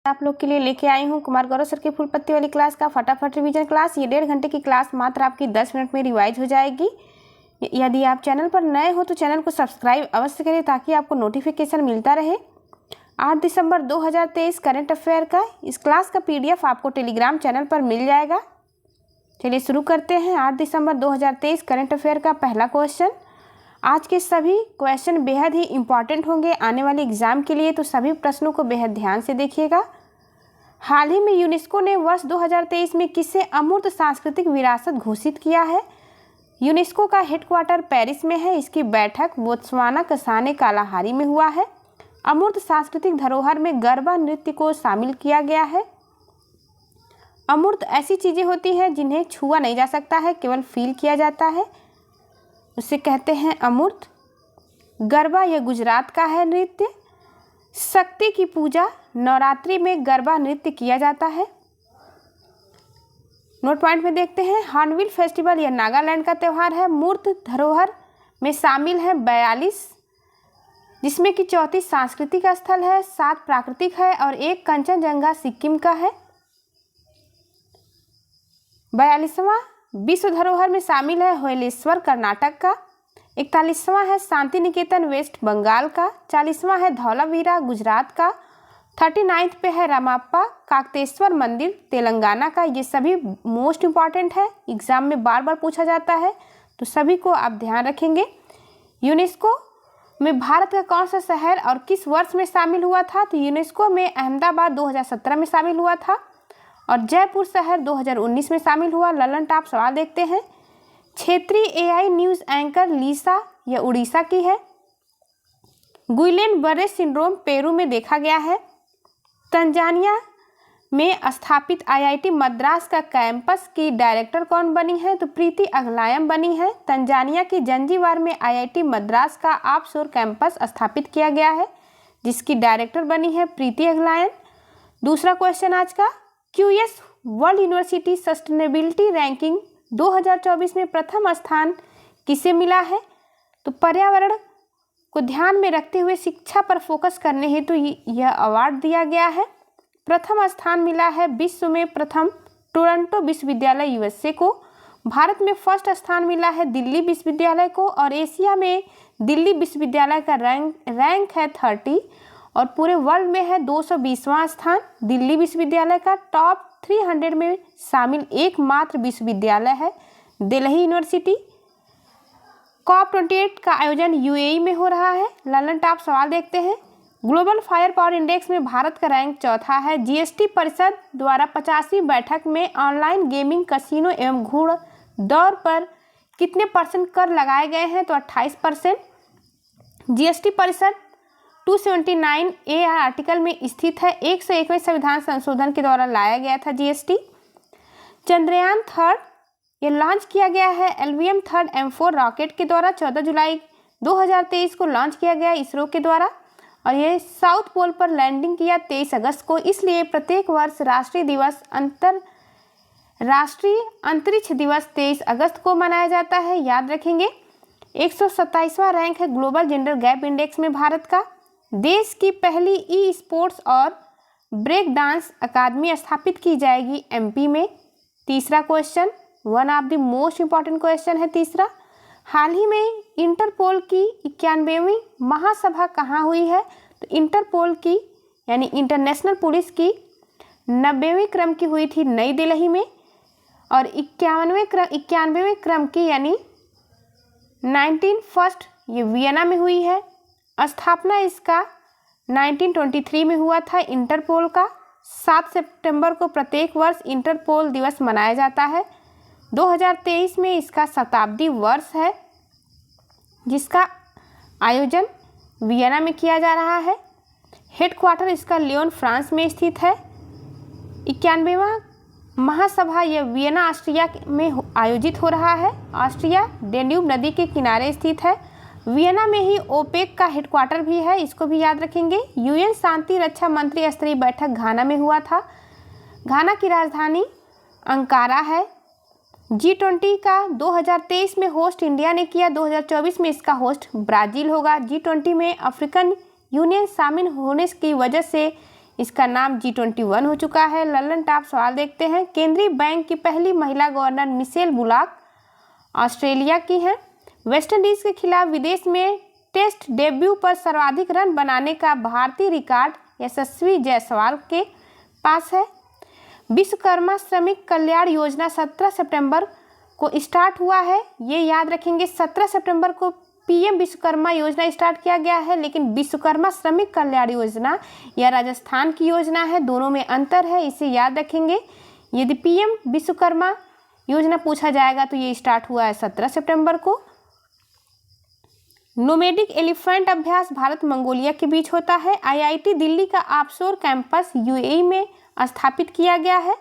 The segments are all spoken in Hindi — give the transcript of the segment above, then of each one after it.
आप लोग के लिए लेके आई हूँ कुमार गौरव सर के फुल पत्ती वाली क्लास का फटाफट रिवीजन क्लास। ये 1.5 घंटे की क्लास मात्र आपकी 10 मिनट में रिवाइज हो जाएगी। यदि आप चैनल पर नए हो तो चैनल को सब्सक्राइब अवश्य करें ताकि आपको नोटिफिकेशन मिलता रहे। 8 दिसंबर 2023 करंट अफेयर का इस क्लास का PDF आपको टेलीग्राम चैनल पर मिल जाएगा। चलिए शुरू करते हैं। 8 दिसंबर 2023 करंट अफेयर का पहला क्वेश्चन। आज के सभी क्वेश्चन बेहद ही इम्पॉर्टेंट होंगे आने वाले एग्जाम के लिए, तो सभी प्रश्नों को बेहद ध्यान से देखिएगा। हाल ही में यूनेस्को ने वर्ष 2023 में किसे अमूर्त सांस्कृतिक विरासत घोषित किया है? यूनेस्को का हेडक्वार्टर पेरिस में है। इसकी बैठक बोत्सवाना कसाने कालाहारी में हुआ है। अमूर्त सांस्कृतिक धरोहर में गरबा नृत्य को शामिल किया गया है। अमूर्त ऐसी चीज़ें होती हैं जिन्हें छुआ नहीं जा सकता है, केवल फील किया जाता है, उसे कहते हैं अमूर्त। गरबा यह गुजरात का है नृत्य। शक्ति की पूजा नवरात्रि में गरबा नृत्य किया जाता है। नोट पॉइंट में देखते हैं। हॉर्नबिल फेस्टिवल यह नागालैंड का त्यौहार है। मूर्त धरोहर में शामिल है 42, जिसमें कि 34 सांस्कृतिक स्थल है, 7 प्राकृतिक है और 1 कंचनजंगा सिक्किम का है। 42वां विश्व धरोहर में शामिल है होयलेश्वर कर्नाटक का। 41वां है शांति निकेतन वेस्ट बंगाल का। 40वां है धौलावीरा गुजरात का। 39 पे है रामाप्पा काकतेश्वर मंदिर तेलंगाना का। ये सभी मोस्ट इम्पॉर्टेंट है, एग्जाम में बार बार पूछा जाता है, तो सभी को आप ध्यान रखेंगे। यूनेस्को में भारत का कौन सा शहर और किस वर्ष में शामिल हुआ था? तो यूनेस्को में अहमदाबाद 2017 में शामिल हुआ था और जयपुर शहर 2019 में शामिल हुआ। ललन टॉप सवाल देखते हैं। क्षेत्रीय AI न्यूज़ एंकर लीसा यह उड़ीसा की है। गुइलेन बर्रे सिंड्रोम पेरू में देखा गया है। तंजानिया में स्थापित IIT मद्रास का कैंपस की डायरेक्टर कौन बनी है? तो प्रीति अगलायम बनी है। तंजानिया की जंजीबार में IIT मद्रास का ऑफशोर कैंपस स्थापित किया गया है, जिसकी डायरेक्टर बनी है प्रीति अगलायम। दूसरा क्वेश्चन आज का। QS world university sustainability ranking 2024 में प्रथम स्थान किसे मिला है? तो पर्यावरण को ध्यान में रखते हुए शिक्षा पर फोकस करने हेतु यह अवार्ड दिया गया है। प्रथम स्थान मिला है विश्व में प्रथम टोरंटो विश्वविद्यालय USA को। भारत में फर्स्ट स्थान मिला है दिल्ली विश्वविद्यालय को और एशिया में दिल्ली विश्वविद्यालय का रैंक है 30 और पूरे वर्ल्ड में है 220वां स्थान। दिल्ली विश्वविद्यालय का टॉप 300 में शामिल एकमात्र विश्वविद्यालय है दिल्ली यूनिवर्सिटी। COP28 का आयोजन UAE में हो रहा है। ललन टॉप सवाल देखते हैं। ग्लोबल फायर पावर इंडेक्स में भारत का रैंक चौथा है। GST परिषद द्वारा 85वीं बैठक में ऑनलाइन गेमिंग, कसिनो एवं घुड़ दौड़ पर कितने % कर लगाए गए हैं? तो 28%। GST परिषद 279A आर्टिकल में स्थित है। 101वें संविधान संशोधन के द्वारा लाया गया था GST। चंद्रयान 3 ये लॉन्च किया गया है LVM 3 M4 रॉकेट के द्वारा। 14 जुलाई 2023 को लॉन्च किया गया इसरो के द्वारा और ये साउथ पोल पर लैंडिंग किया 23 अगस्त को। इसलिए प्रत्येक वर्ष राष्ट्रीय अंतरिक्ष दिवस 23 अगस्त को मनाया जाता है, याद रखेंगे। 127वां रैंक है ग्लोबल जेंडर गैप इंडेक्स में भारत का। देश की पहली E-स्पोर्ट्स और ब्रेक डांस अकादमी स्थापित की जाएगी MP में। तीसरा question, one of the most important question है तीसरा। हाल ही में इंटरपोल की 91वीं महासभा कहाँ हुई है? तो इंटरपोल की यानी इंटरनेशनल पुलिस की 90वें क्रम की हुई थी नई दिल्ली में और 91वें क्रम की यानी 19 ये वियना में हुई है। स्थापना इसका 1923 में हुआ था इंटरपोल का। 7 सितंबर को प्रत्येक वर्ष इंटरपोल दिवस मनाया जाता है। 2023 में इसका शताब्दी वर्ष है, जिसका आयोजन वियना में किया जा रहा है। हेडक्वार्टर इसका लियोन फ्रांस में स्थित है। 91वां महासभा यह वियना ऑस्ट्रिया में आयोजित हो रहा है। ऑस्ट्रिया डेन्यूब नदी के किनारे स्थित है। वियना में ही ओपेक का हेडक्वार्टर भी है, इसको भी याद रखेंगे। UN शांति रक्षा मंत्री स्तरीय बैठक घाना में हुआ था। घाना की राजधानी अंकारा है। G20 का 2023 में होस्ट इंडिया ने किया। 2024 में इसका होस्ट ब्राज़ील होगा। G20 में अफ्रीकन यूनियन शामिल होने की वजह से इसका नाम G21 हो चुका है। लल्लन टॉप सवाल देखते हैं। केंद्रीय बैंक की पहली महिला गवर्नर मिशेल बुलाक ऑस्ट्रेलिया की हैं। वेस्टइंडीज के खिलाफ विदेश में टेस्ट डेब्यू पर सर्वाधिक रन बनाने का भारतीय रिकॉर्ड यशस्वी जायसवाल के पास है। विश्वकर्मा श्रमिक कल्याण योजना 17 सितंबर को स्टार्ट हुआ है। ये याद रखेंगे, 17 सितंबर को पीएम विश्वकर्मा योजना स्टार्ट किया गया है, लेकिन विश्वकर्मा श्रमिक कल्याण योजना यह राजस्थान की योजना है, दोनों में अंतर है, इसे याद रखेंगे। यदि पीएम विश्वकर्मा योजना पूछा जाएगा तो ये स्टार्ट हुआ है 17 सितंबर को। नोमैडिक एलिफेंट अभ्यास भारत मंगोलिया के बीच होता है। आईआईटी दिल्ली का ऑफशोर कैंपस यूएई में स्थापित किया गया है।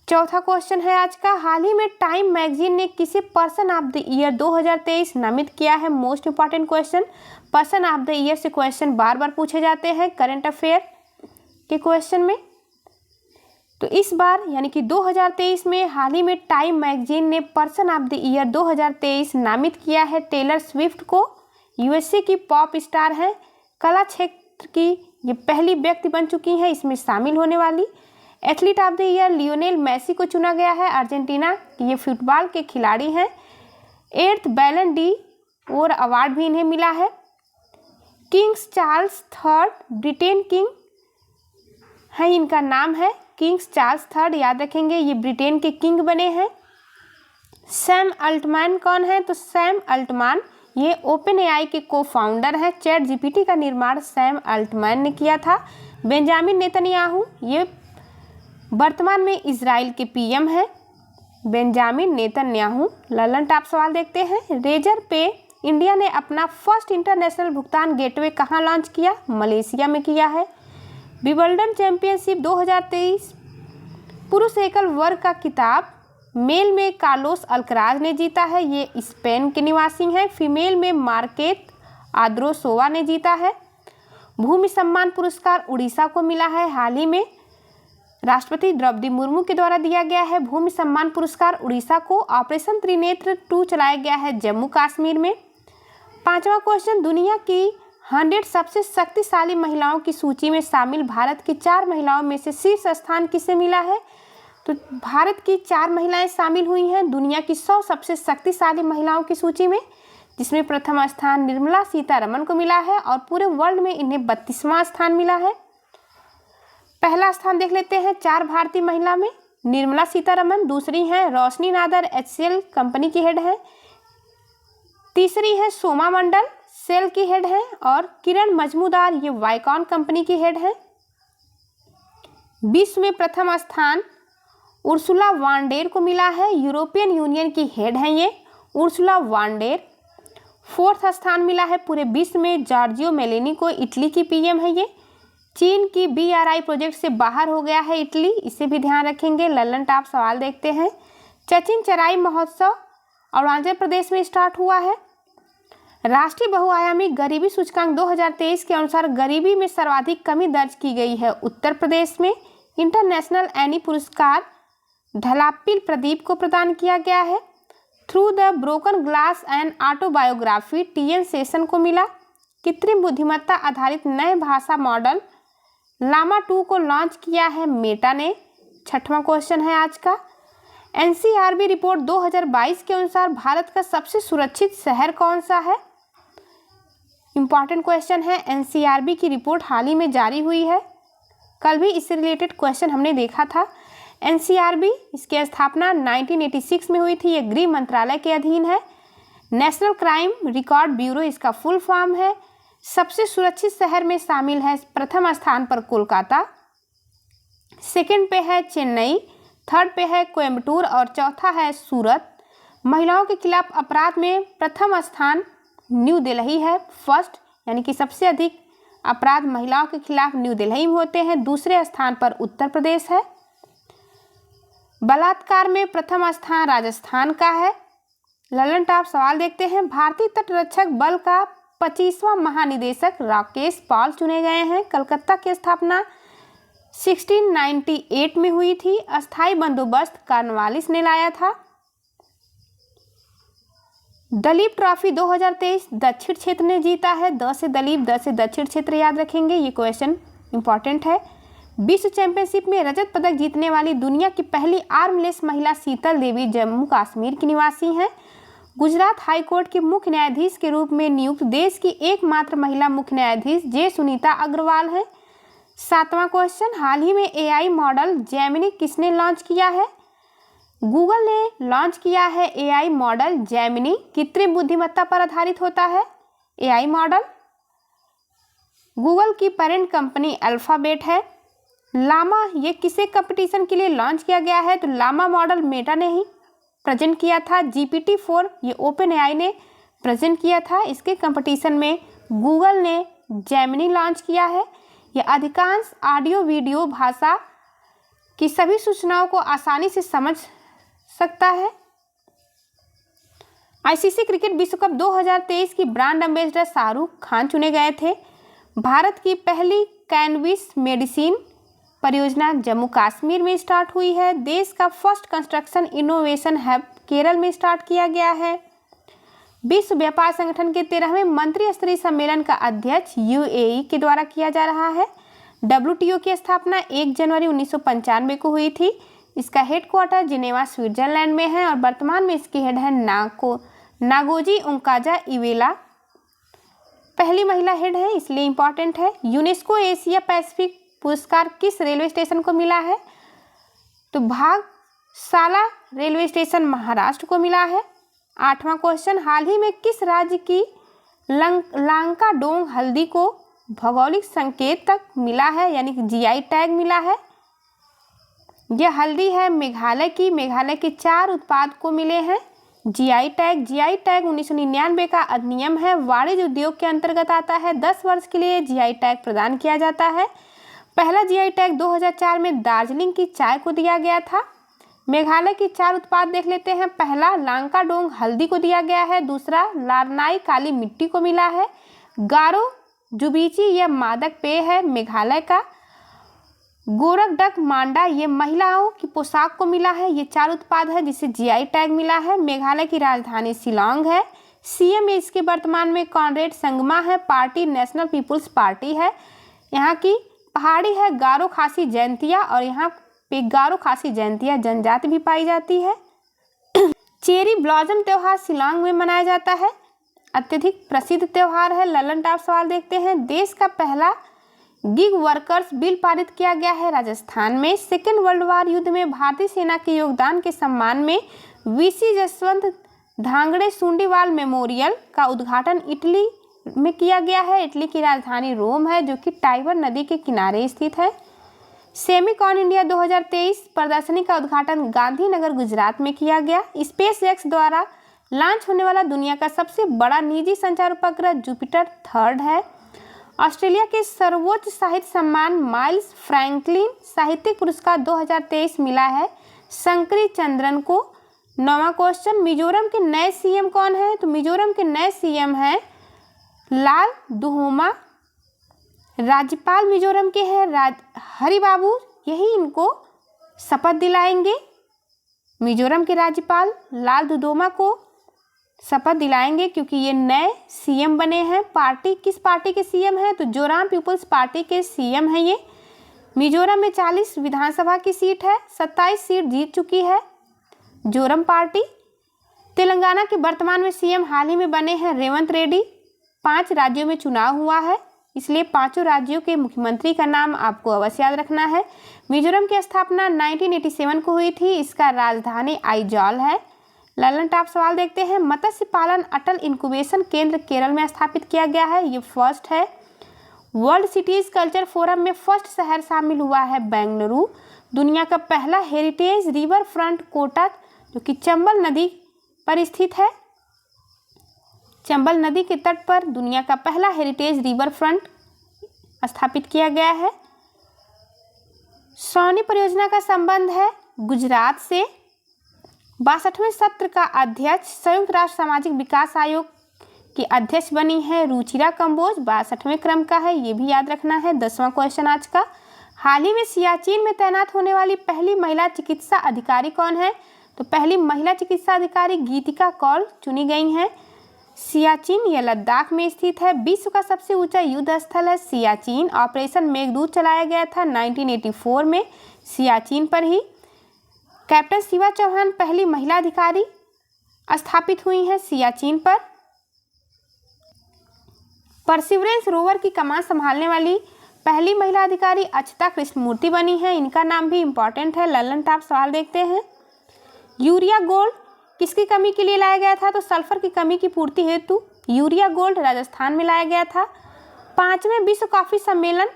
चौथा क्वेश्चन है आज का। हाल ही में टाइम मैगजीन ने किसे पर्सन ऑफ द ईयर 2023 नामित किया है? Most important question, person of the year से क्वेश्चन बार बार पूछे जाते हैं करंट अफेयर के क्वेश्चन में। तो इस बार यानी कि 2023 में हाल ही में टाइम मैगजीन ने पर्सन ऑफ द ईयर 2023 नामित किया है टेलर स्विफ्ट को। यूएसए की पॉप स्टार हैं, कला क्षेत्र की ये पहली व्यक्ति बन चुकी हैं इसमें शामिल होने वाली। Athlete of the year Lionel Messi को चुना गया है, अर्जेंटीना ये फुटबॉल के खिलाड़ी हैं। 8th बैलन डी और अवार्ड भी इन्हें मिला है। Kings Charles III Britain king है, इनका नाम है किंग्स चार्ल्स III, याद रखेंगे ये ब्रिटेन के किंग बने हैं। सैम अल्टमैन कौन है? तो सैम अल्टमैन ये ओपन एआई के को फाउंडर हैं। चैट जीपीटी का निर्माण सैम अल्टमैन ने किया था। बेंजामिन नेतन्याहू ये वर्तमान में इजराइल के पीएम हैं, बेंजामिन नेतन्याहू। लल्लन टॉप सवाल देखते हैं। रेजर पे इंडिया ने अपना फर्स्ट इंटरनेशनल भुगतान गेटवे कहाँ लॉन्च किया? मलेशिया में किया है। विंबलडन चैंपियनशिप 2023 पुरुष एकल वर्ग का खिताब मेल में कार्लोस अल्कराज ने जीता है, ये स्पेन के निवासी हैं। फीमेल में मार्केट आद्रोसोवा ने जीता है। भूमि सम्मान पुरस्कार उड़ीसा को मिला है। हाल ही में राष्ट्रपति द्रौपदी मुर्मू के द्वारा दिया गया है भूमि सम्मान पुरस्कार उड़ीसा को। ऑपरेशन त्रिनेत्र 2 चलाया गया है जम्मू कश्मीर में। पांचवा क्वेश्चन, दुनिया की 100 सबसे शक्तिशाली महिलाओं की सूची में शामिल भारत की 4 महिलाओं में से शीर्ष स्थान किसे मिला है? तो भारत की 4 महिलाएं शामिल हुई हैं दुनिया की 100 सबसे शक्तिशाली महिलाओं की सूची में, जिसमें प्रथम स्थान निर्मला सीतारमण को मिला है और पूरे वर्ल्ड में इन्हें 32वां स्थान मिला है। पहला स्थान देख लेते हैं 4 भारतीय महिला में, निर्मला सीतारमण। दूसरी हैं रोशनी नादर, HCL कंपनी की हेड है। तीसरी है सोमा मंडल, सेल की हेड है। और किरण मजमूदार ये वाइकॉन कंपनी की हेड है। विश्व में प्रथम स्थान उर्सुला वांडेर को मिला है, यूरोपियन यूनियन की हेड हैं ये उर्सुला वांडेर। 4th स्थान मिला है पूरे विश्व में जॉर्जियो मेलोनी को, इटली की पीएम है ये। चीन की BRI प्रोजेक्ट से बाहर हो गया है इटली, इसे भी ध्यान रखेंगे। लल्लन टॉप सवाल देखते हैं। सचिन चराई महोत्सव अरुणाचल प्रदेश में स्टार्ट हुआ है। राष्ट्रीय बहुआयामी गरीबी सूचकांक 2023 के अनुसार गरीबी में सर्वाधिक कमी दर्ज की गई है उत्तर प्रदेश में। इंटरनेशनल एनी पुरस्कार ढलापिल प्रदीप को प्रदान किया गया है। Through the broken glass and autobiography TN session को मिला। कृत्रिम बुद्धिमत्ता आधारित नए भाषा मॉडल लामा 2 को लॉन्च किया है मेटा ने। 6वां क्वेश्चन है आज का। NCRB रिपोर्ट 2022 के अनुसार भारत का सबसे सुरक्षित शहर कौन सा है? इंपॉर्टेंट क्वेश्चन है। NCRB की रिपोर्ट हाल ही में जारी हुई है, कल भी इससे रिलेटेड क्वेश्चन हमने देखा था। NCRB इसकी स्थापना 1986 में हुई थी, ये गृह मंत्रालय के अधीन है। नेशनल क्राइम रिकॉर्ड ब्यूरो इसका फुल फॉर्म है। सबसे सुरक्षित शहर में शामिल है प्रथम स्थान पर कोलकाता, सेकंड पे है चेन्नई, थर्ड पे है कोयम्बटूर और चौथा है सूरत। महिलाओं के खिलाफ अपराध में प्रथम स्थान न्यू दिल्ली है, फर्स्ट, यानी कि सबसे अधिक अपराध महिलाओं के खिलाफ न्यू दिल्ली में होते हैं। दूसरे स्थान पर उत्तर प्रदेश है। बलात्कार में प्रथम स्थान राजस्थान का है। लल्लन टॉप सवाल देखते हैं। भारतीय तटरक्षक बल का 25वां महानिदेशक राकेश पॉल चुने गए हैं। कलकत्ता की स्थापना 1698 में हुई थी। अस्थायी बंदोबस्त कॉर्नवालिस ने लाया था। दलीप ट्रॉफी 2023 दक्षिण क्षेत्र ने जीता है। द से दलीप, द से दक्षिण क्षेत्र याद रखेंगे, ये क्वेश्चन इम्पॉर्टेंट है। विश्व चैंपियनशिप में रजत पदक जीतने वाली दुनिया की पहली आर्मलेस महिला शीतल देवी जम्मू कश्मीर की निवासी हैं। गुजरात हाई कोर्ट के मुख्य न्यायाधीश के रूप में नियुक्त देश की एकमात्र महिला मुख्य न्यायाधीश जे सुनीता अग्रवाल हैं। 7वां क्वेश्चन, हाल ही में एआई मॉडल जेमिनी किसने लॉन्च किया है? गूगल ने लॉन्च किया है एआई मॉडल जेमिनी। कृत्रिम बुद्धिमत्ता पर आधारित होता है एआई मॉडल। गूगल की पेरेंट कंपनी अल्फाबेट है। लामा ये किसे कंपटीशन के लिए लॉन्च किया गया है? तो लामा मॉडल मेटा ने ही प्रेजेंट किया था। GPT-4 ये ओपन एआई ने प्रेजेंट किया था। इसके कंपटीशन में गूगल ने जेमिनी लॉन्च किया है। यह अधिकांश ऑडियो वीडियो भाषा की सभी सूचनाओं को आसानी से समझ सकता है। आईसीसी क्रिकेट विश्व कप 2023 की ब्रांड एम्बेसडर शाहरुख खान चुने गए थे। भारत की पहली कैनबिस मेडिसिन परियोजना जम्मू कश्मीर में स्टार्ट हुई है। देश का first construction innovation hub Kerala में स्टार्ट किया गया है। विश्व व्यापार संगठन के 13वें मंत्री स्तरीय सम्मेलन का अध्यक्ष यूएई के द्वारा किया जा रहा है। WTO की स्थापना 1 जनवरी 1995 को हुई थी। इसका हेडक्वार्टर जिनेवा स्विट्जरलैंड में है और वर्तमान में इसकी हेड है नागोजी ओंकाजा इवेला। पहली महिला हेड है, इसलिए इम्पॉर्टेंट है। यूनेस्को एशिया पैसिफिक पुरस्कार किस रेलवे स्टेशन को मिला है? तो भागशाला रेलवे स्टेशन महाराष्ट्र को मिला है। 8वां क्वेश्चन, हाल ही में किस राज्य की लांकाडोंग हल्दी को भौगोलिक संकेत तक मिला है, यानी कि जीआई टैग मिला है? यह हल्दी है मेघालय की। मेघालय के 4 उत्पाद को मिले हैं जीआई टैग। जीआई टैग 1999 का अधिनियम है, वाणिज्य उद्योग के अंतर्गत आता है। 10 वर्ष के लिए जीआई टैग प्रदान किया जाता है। पहला जीआई टैग 2004 में दार्जिलिंग की चाय को दिया गया था। मेघालय के 4 उत्पाद देख लेते हैं। पहला लांकाडोंग हल्दी को दिया गया है। दूसरा लारनाई काली मिट्टी को मिला है। गारो जुबीची यह मादक पेय है मेघालय का। गोरखडक मांडा ये महिलाओं की पोशाक को मिला है। ये 4 उत्पाद है जिसे जीआई टैग मिला है। मेघालय की राजधानी शिलांग है। सीएम इसके वर्तमान में कॉनरेड संगमा है। पार्टी नेशनल पीपुल्स पार्टी है। यहाँ की पहाड़ी है गारो खासी जयंतिया और यहाँ पे गारो खासी जयंतिया जनजाति भी पाई जाती है। चेरी ब्लॉसम त्योहार शिलांग में मनाया जाता है। अत्यधिक प्रसिद्ध त्योहार है। ललन टॉप सवाल देखते हैं। देश का पहला गिग वर्कर्स बिल पारित किया गया है राजस्थान में। सेकेंड वर्ल्ड वार युद्ध में भारतीय सेना के योगदान के सम्मान में वीसी जसवंत धांगड़े सुंडीवाल मेमोरियल का उद्घाटन इटली में किया गया है। इटली की राजधानी रोम है जो कि टाइबर नदी के किनारे स्थित है। सेमिकॉन इंडिया 2023 प्रदर्शनी का उद्घाटन गांधीनगर गुजरात में किया गया। स्पेसएक्स द्वारा लॉन्च होने वाला दुनिया का सबसे बड़ा निजी संचार उपग्रह जुपिटर 3 है। ऑस्ट्रेलिया के सर्वोच्च साहित्य सम्मान माइल्स फ्रैंकलिन साहित्यिक पुरस्कार 2023 मिला है शंकरी चंद्रन को। 9वां क्वेश्चन, मिजोरम के नए सीएम कौन है? तो मिजोरम के नए सीएम हैं लाल दुहोमा। राज्यपाल मिजोरम के हैं हरिबाबू, यही इनको शपथ दिलाएंगे। मिजोरम के राज्यपाल लाल दुहोमा को शपथ दिलाएंगे क्योंकि ये नए सीएम बने हैं। पार्टी किस पार्टी के सीएम हैं? तो जोराम पीपुल्स पार्टी के सीएम हैं ये। मिजोरम में 40 विधानसभा की सीट है, 27 सीट जीत चुकी है जोरम पार्टी। तेलंगाना के वर्तमान में सीएम हाल ही में बने हैं रेवंत रेड्डी। 5 राज्यों में चुनाव हुआ है, इसलिए 5 राज्यों के मुख्यमंत्री का नाम आपको अवश्य याद रखना है। मिजोरम की स्थापना 1987 को हुई थी। इसका राजधानी आइजॉल है। ललन टॉप सवाल देखते हैं। मत्स्य पालन अटल इंक्यूबेशन केंद्र केरल में स्थापित किया गया है, ये फर्स्ट है। वर्ल्ड सिटीज कल्चर फोरम में फर्स्ट शहर शामिल हुआ है बेंगलुरु। दुनिया का पहला हेरिटेज रिवर फ्रंट कोटा जो कि चंबल नदी पर स्थित है। चंबल नदी के तट पर दुनिया का पहला हेरिटेज रिवर फ्रंट स्थापित किया गया है। श्रावणी परियोजना का संबंध है गुजरात से। 62वें सत्र का अध्यक्ष संयुक्त राष्ट्र सामाजिक विकास आयोग की अध्यक्ष बनी है रुचिरा कंबोज। 62वें क्रम का है, ये भी याद रखना है। 10वां क्वेश्चन आज का, हाल ही में सियाचिन में तैनात होने वाली पहली महिला चिकित्सा अधिकारी कौन है? तो पहली महिला चिकित्सा अधिकारी गीतिका कौल चुनी गई हैं। सियाचिन यह लद्दाख में स्थित है। विश्व का सबसे ऊंचा युद्ध स्थल है सियाचिन। ऑपरेशन मेघदूत चलाया गया था 1984 में सियाचिन पर ही। कैप्टन शिवा चौहान पहली महिला अधिकारी स्थापित हुई हैं सियाचिन पर। परसिवरेंस रोवर की कमान संभालने वाली पहली महिला अधिकारी अक्षता कृष्णमूर्ति बनी है। इनका नाम भी इम्पोर्टेंट है, ललन टॉप सवाल देखते हैं। यूरिया गोल्ड किसकी कमी के लिए लाया गया था? तो सल्फर की कमी की पूर्ति हेतु यूरिया गोल्ड राजस्थान में लाया गया था। 5वें विश्व कॉफी सम्मेलन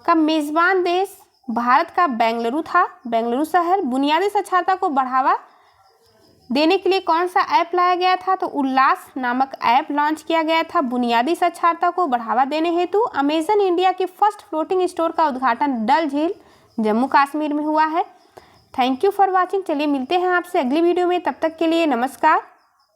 का मेजबान देश भारत का बेंगलुरु था, बेंगलुरु शहर। बुनियादी साक्षरता को बढ़ावा देने के लिए कौन सा ऐप लाया गया था? तो उल्लास नामक ऐप लॉन्च किया गया था बुनियादी साक्षरता को बढ़ावा देने हेतु। अमेजन इंडिया के फर्स्ट फ्लोटिंग स्टोर का उद्घाटन डल झील जम्मू कश्मीर में हुआ है। Thank you for watching. चलिए मिलते हैं आपसे अगली वीडियो में, तब तक के लिए नमस्कार।